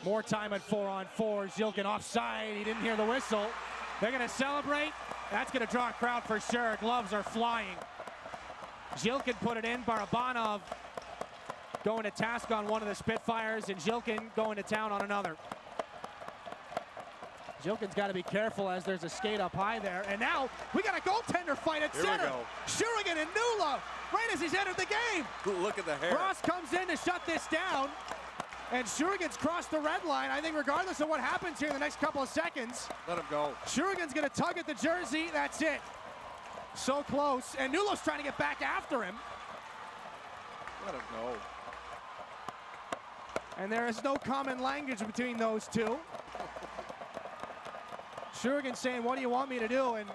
More time at 4-on-4. Zilkin offside. He didn't hear the whistle. They're going to celebrate. That's going to draw a crowd for sure. Gloves are flying. Zilkin put it in. Barabanov going to task on one of the Spitfires, and Zilkin going to town on another. Zilkin's got to be careful as there's a skate up high there. And now we got a goaltender fight at center. Here we go. Shurigan and Nula right as he's entered the game. Look at the hair. Ross comes in to shut this down. And Shurigan's crossed the red line. I think regardless of what happens here in the next couple of seconds, let him go. Shurigan's going to tug at the jersey. That's it. So close. And Nulo's trying to get back after him. Let him go. And there is no common language between those two. Shurigan saying, what do you want me to do? And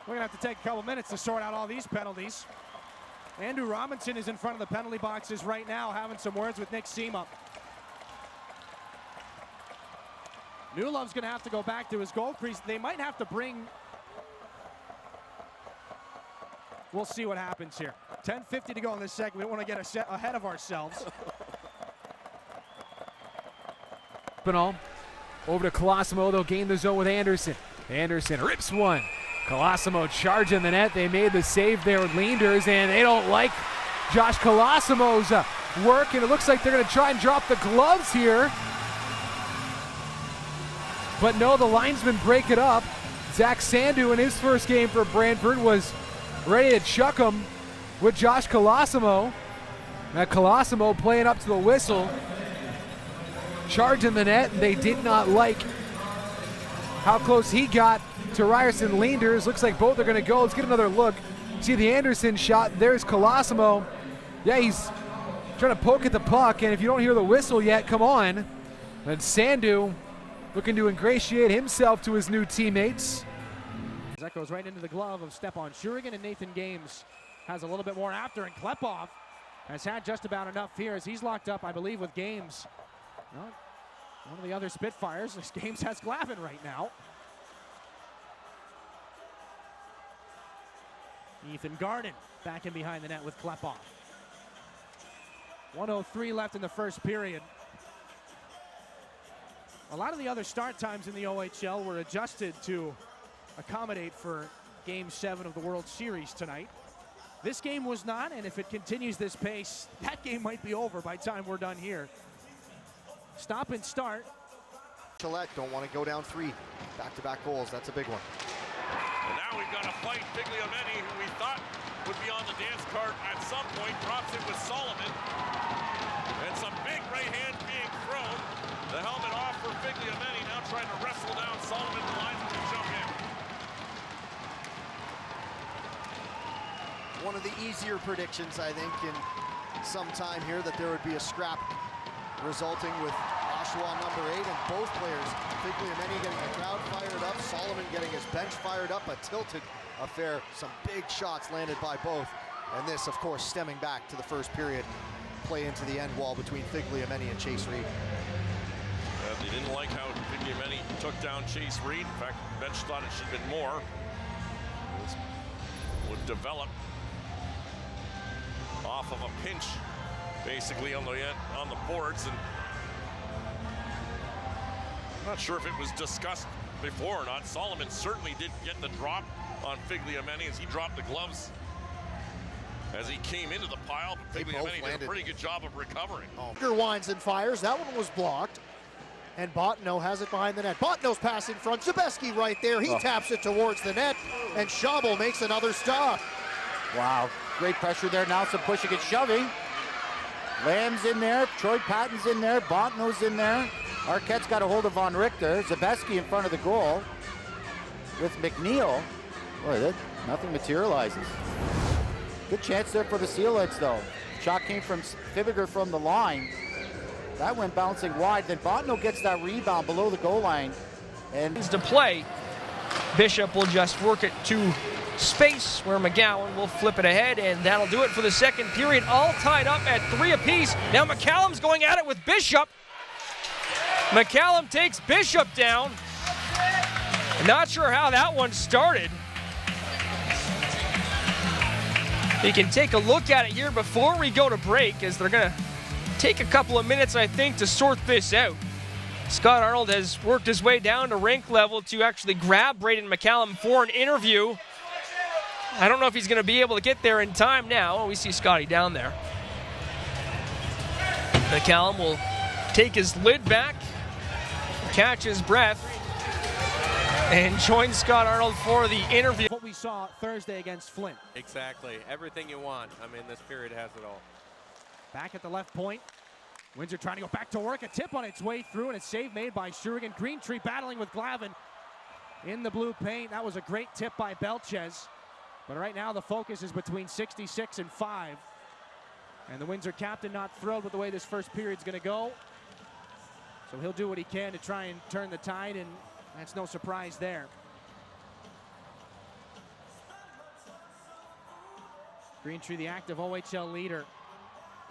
we're going to have to take a couple minutes to sort out all these penalties. Andrew Robinson is in front of the penalty boxes right now, having some words with Nick Sema. Nulov's going to have to go back to his goal crease. They might have to bring... We'll see what happens here. 10:50 to go in this segment. We don't want to get ahead of ourselves. Over to Colosimo. They'll gain the zone with Anderson. Anderson rips one. Colosimo charging the net. They made the save there with Leanders, and they don't like Josh Colosimo's work, and it looks like they're going to try and drop the gloves here. But no, the linesmen break it up. Zach Sandu in his first game for Brantford was ready to chuck him with Josh Colosimo. Now Colosimo playing up to the whistle, charging the net, and they did not like how close he got to Ryerson Leanders. Looks like both are going to go. Let's get another look. See the Anderson shot. There's Colosimo. Yeah, he's trying to poke at the puck, and if you don't hear the whistle yet, come on. And Sandu looking to ingratiate himself to his new teammates. That goes right into the glove of Stepan Shurigan, and Nathan Games has a little bit more after, and Klepov has had just about enough here as he's locked up, I believe, with Games. Well, one of the other Spitfires, this Games has Glavin right now. Ethan Garden back in behind the net with Klepov. 1:03 left in the first period. A lot of the other start times in the OHL were adjusted to accommodate for Game 7 of the World Series tonight. This game was not, and if it continues this pace, that game might be over by the time we're done here. Stop and start. Gillette don't want to go down 3. Back-to-back goals, that's a big one. And now we've got to fight Figliameni, who we thought would be on the dance card at some point. Drops it with Solomon. And some big right hands being thrown. The helmet off for Figliameni, now trying to wrestle down Solomon. The linesman to jump in. One of the easier predictions, I think, in some time here, that there would be a scrap resulting with Oshawa number 8, and both players, Figliameni getting the crowd fired up, Solomon getting his bench fired up, a tilted affair, some big shots landed by both, and this, of course, stemming back to the first period, play into the end wall between Figliameni and Chase Reed. They didn't like how Figliameni took down Chase Reed. In fact, bench thought it should have been more. This would develop off of a pinch, basically on the boards, and I'm not sure if it was discussed before or not. Solomon certainly did get the drop on Figliameni as he dropped the gloves as he came into the pile. But Figliameni did a pretty good job of recovering. Winds and fires. That one was blocked. And Botno has it behind the net. Botno's pass in front. Zabeski right there. He taps it towards the net. And Schabel makes another stop. Wow. Great pressure there. Now some pushing and shoving. Lamb's in there. Troy Patton's in there. Botno's in there. Arquette's got a hold of Von Richter. Zabeski in front of the goal with McNeil. Boy, nothing materializes. Good chance there for the Sealites, though. Shot came from Fibiger from the line. That went bouncing wide. Then Botno gets that rebound below the goal line. And to play. Bishop will just work it to space where McGowan will flip it ahead, and that'll do it for the second period. All tied up at 3 apiece. Now McCallum's going at it with Bishop. McCallum takes Bishop down. Not sure how that one started. You can take a look at it here before we go to break, as they're going to take a couple of minutes, I think, to sort this out. Scott Arnold has worked his way down to rink level to actually grab Braden McCallum for an interview. I don't know if he's going to be able to get there in time now. We see Scotty down there. McCallum will take his lid back, catch his breath, and join Scott Arnold for the interview. What we saw Thursday against Flint. Exactly. Everything you want. I mean, this period has it all. Back at the left point. Windsor trying to go back to work. A tip on its way through, and a save made by Shurigan. Greentree battling with Glavin in the blue paint. That was a great tip by Belchez. But right now the focus is between 66 and 5. And the Windsor captain not thrilled with the way this first period's going to go. So he'll do what he can to try and turn the tide, and that's no surprise there. Greentree, the active OHL leader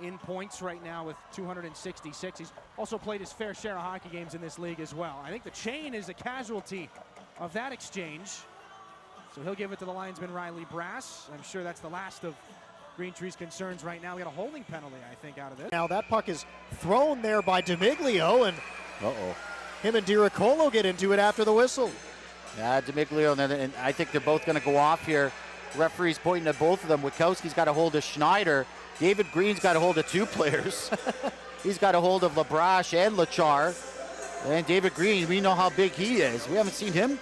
in points right now with 266. He's also played his fair share of hockey games in this league as well. I think the chain is a casualty of that exchange. So he'll give it to the linesman Riley Brass. I'm sure that's the last of Greentree's concerns right now. We got a holding penalty, I think, out of this. Now that puck is thrown there by DeMiglio, and him and DiRiccolo get into it after the whistle. Yeah, DeMiglio, and I think they're both going to go off here. Referee's pointing at both of them. Witkowski's got a hold of Schneider. David Green's got a hold of two players. He's got a hold of Labrache and Lachar. And David Green, we know how big he is. We haven't seen him,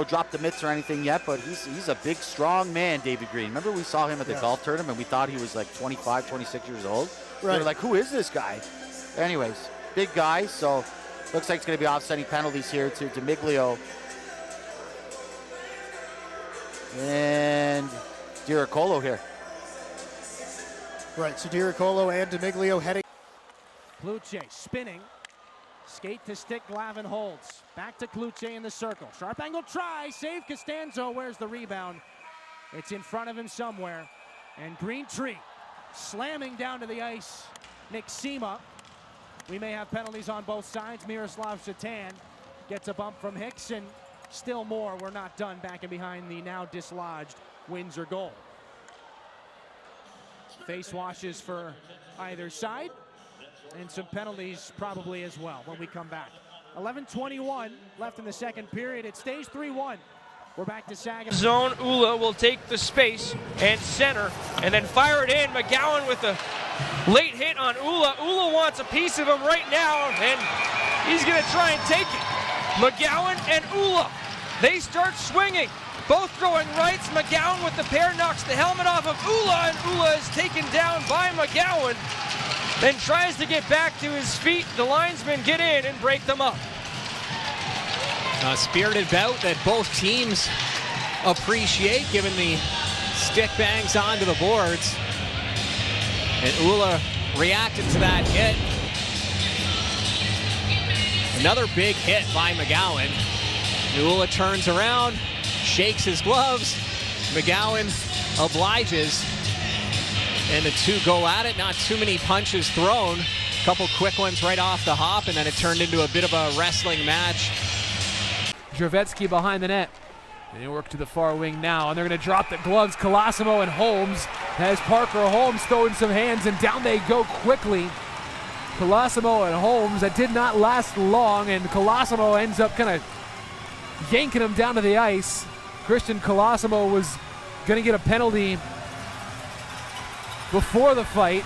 drop the mitts or anything yet, but he's a big, strong man, David Green. Remember we saw him at the golf tournament, we thought he was like 25, 26 years old? Right. We were like, who is this guy? Anyways, big guy, so looks like it's going to be offsetting penalties here to DeMiglio and DiRiccolo here. Right, so DiRiccolo and DeMiglio heading. Kluche spinning. Skate to stick, Glavin holds. Back to Kluche in the circle. Sharp angle try, save Costanzo. Where's the rebound? It's in front of him somewhere. And Greentree slamming down to the ice. Nick Sema. We may have penalties on both sides. Miroslav Shatan gets a bump from Hicks, and still more. We're not done back and behind the now dislodged Windsor goal. Face washes for either side, and some penalties probably as well when we come back. 11:21 left in the second period. It stays 3-1. We're back to Saginaw. Zone, Ula will take the space and center, and then fire it in. McGowan with a late hit on Ula. Ula wants a piece of him right now, and he's going to try and take it. McGowan and Ula, they start swinging. Both throwing rights. McGowan with the pair knocks the helmet off of Ula, and Ula is taken down by McGowan. Then tries to get back to his feet. The linesmen get in and break them up. A spirited bout that both teams appreciate, given the stick bangs onto the boards. And Ula reacted to that hit. Another big hit by McGowan. Ula turns around, shakes his gloves. McGowan obliges. And the two go at it. Not too many punches thrown. A couple quick ones right off the hop, and then it turned into a bit of a wrestling match. Jurvetsky behind the net. They work to the far wing now, and they're going to drop the gloves. Colosimo and Holmes, as Parker Holmes throwing some hands, and down they go quickly. Colosimo and Holmes, that did not last long, and Colosimo ends up kind of yanking him down to the ice. Christian Colosimo was going to get a penalty before the fight.